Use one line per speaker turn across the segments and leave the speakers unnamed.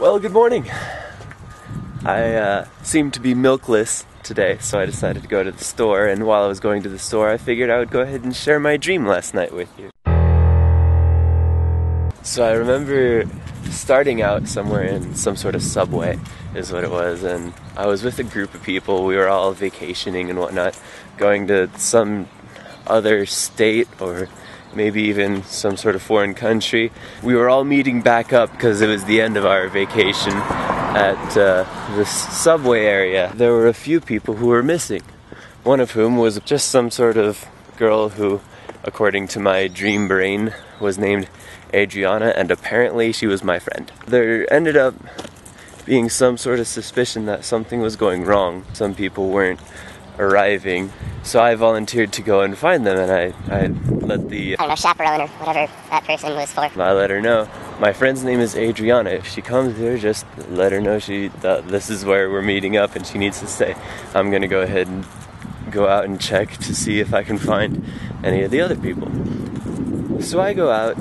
Well, good morning. I seem to be milkless today, so I decided to go to the store, and while I was going to the store, I figured I would go ahead and share my dream last night with you. So I remember starting out somewhere in some sort of subway, is what it was, and I was with a group of people. We were all vacationing and whatnot, going to some other state or maybe even some sort of foreign country. We were all meeting back up because it was the end of our vacation at this subway area. There were a few people who were missing, one of whom was just some sort of girl who, according to my dream brain, was named Adriana, and apparently she was my friend. There ended up being some sort of suspicion that something was going wrong. Some people weren't arriving, so I volunteered to go and find them, and I let the
chaperone or whatever that person was for.
I let her know my friend's name is Adriana. If she comes here, just let her know this is where we're meeting up and she needs to stay. I'm gonna go ahead and go out and check to see if I can find any of the other people. So I go out,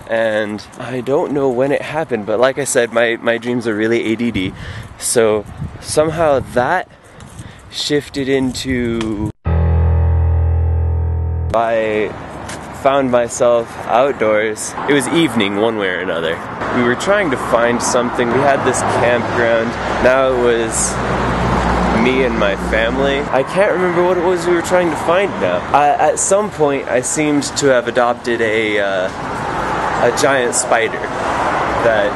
and I don't know when it happened, but like I said, my dreams are really ADD, so somehow that shifted into I found myself outdoors. It was evening one way or another. We were trying to find something. We had this campground. Now it was me and my family. I can't remember what it was we were trying to find now. At some point I seemed to have adopted a giant spider that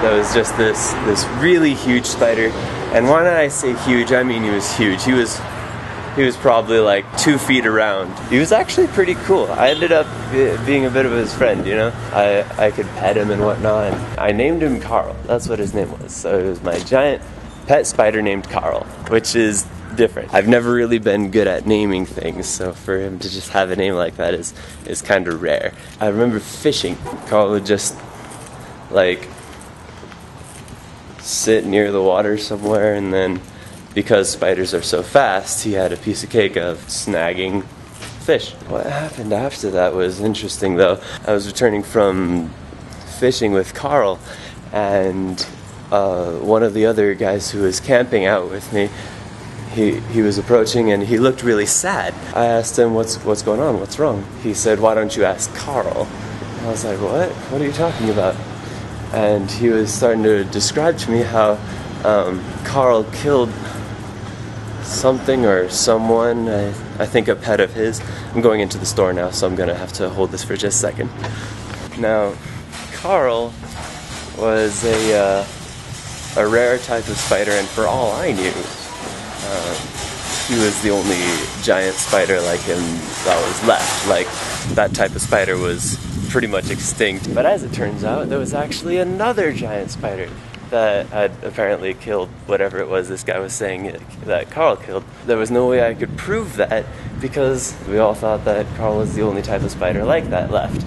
was just this really huge spider. And when I say huge, I mean he was huge. He was probably like 2 feet around. He was actually pretty cool. I ended up being a bit of his friend, you know? I could pet him and whatnot. And I named him Carl. That's what his name was. So it was my giant pet spider named Carl, which is different. I've never really been good at naming things, so for him to just have a name like that is kind of rare. I remember fishing. Carl would just like sit near the water somewhere, and then because spiders are so fast, he had a piece of cake of snagging fish. What happened after that was interesting though. I was returning from fishing with Carl, and one of the other guys who was camping out with me, he was approaching and he looked really sad. I asked him, what's going on? What's wrong? He said, why don't you ask Carl? I was like, what? What are you talking about? And he was starting to describe to me how Carl killed something or someone, I think a pet of his. I'm going into the store now, so I'm gonna have to hold this for just a second. Now, Carl was a rare type of spider, and for all I knew, he was the only giant spider like him that was left. Like, that type of spider was pretty much extinct. But as it turns out, there was actually another giant spider that had apparently killed whatever it was this guy was saying that Carl killed. There was no way I could prove that because we all thought that Carl was the only type of spider like that left.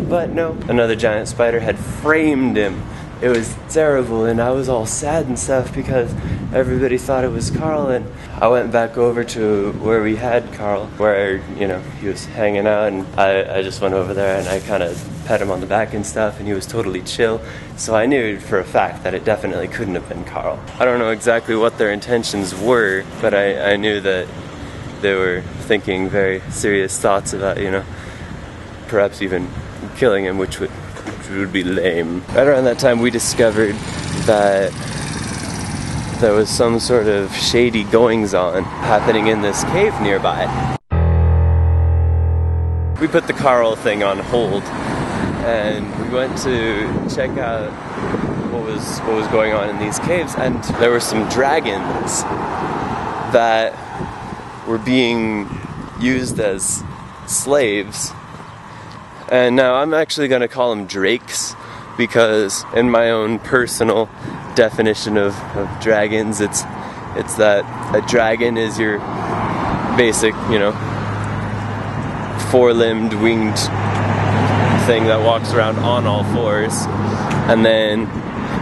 But no, another giant spider had framed him. It was terrible, and I was all sad and stuff because everybody thought it was Carl, and I went back over to where we had Carl, where, you know, he was hanging out, and I just went over there and I kind of pet him on the back and stuff, and he was totally chill, so I knew for a fact that it definitely couldn't have been Carl. I don't know exactly what their intentions were, but I knew that they were thinking very serious thoughts about, you know, perhaps even killing him, which would be lame. Right around that time we discovered that there was some sort of shady goings-on happening in this cave nearby. We put the Carl thing on hold and we went to check out what was going on in these caves, and there were some dragons that were being used as slaves. And now I'm actually going to call them drakes, because in my own personal definition of dragons, it's that a dragon is your basic, you know, four-limbed winged thing that walks around on all fours, and then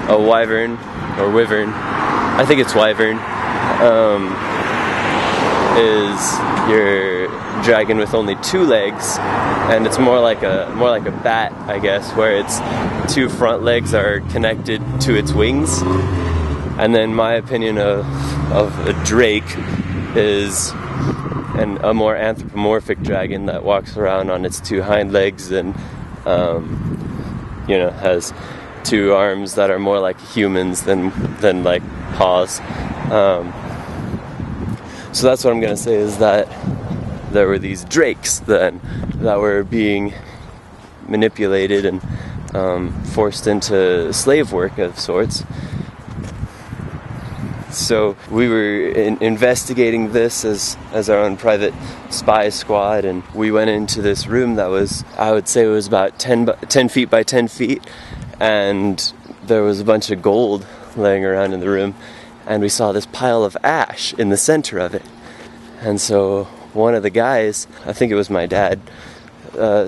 a wyvern or wyvern, I think it's wyvern, is your dragon with only 2 legs, and it's more like a bat, I guess, where its 2 front legs are connected to its wings. And then my opinion of a drake is a more anthropomorphic dragon that walks around on its 2 hind legs and you know, has 2 arms that are more like humans than like paws. So that's what I'm gonna say, is that there were these drakes then that were being manipulated and forced into slave work of sorts. So we were investigating this as our own private spy squad, and we went into this room that was, I would say it was about 10 feet by 10 feet, and there was a bunch of gold laying around in the room, and we saw this pile of ash in the center of it. And so one of the guys, I think it was my dad,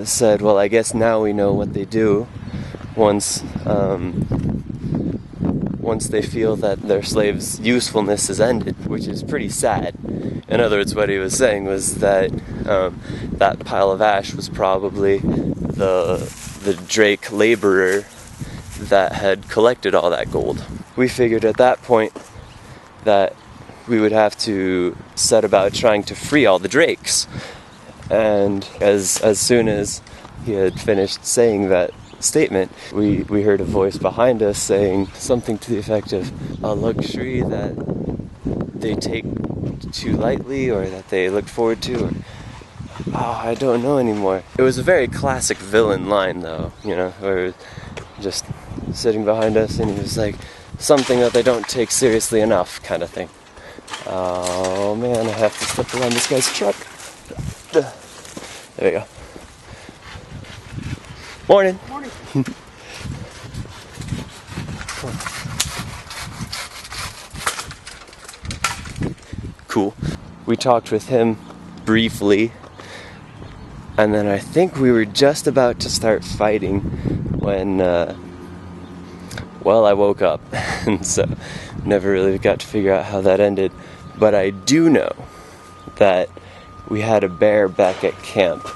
said, well, I guess now we know what they do once they feel that their slave's usefulness is ended, which is pretty sad. In other words, what he was saying was that that pile of ash was probably the drake laborer that had collected all that gold. We figured at that point that we would have to set about trying to free all the drakes. And as soon as he had finished saying that statement, we heard a voice behind us saying something to the effect of a luxury that they take too lightly, or that they look forward to, or I don't know anymore. It was a very classic villain line, though, you know, where just sitting behind us and he was like, something that they don't take seriously enough, kind of thing. Oh man, I have to step around this guy's truck. There we go. Morning.
Morning.
Cool. We talked with him briefly, and then I think we were just about to start fighting when, well, I woke up, and so never really got to figure out how that ended. But I do know that we had a bear back at camp,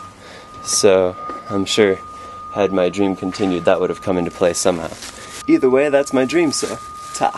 so I'm sure had my dream continued, that would have come into play somehow. Either way, that's my dream, so ta.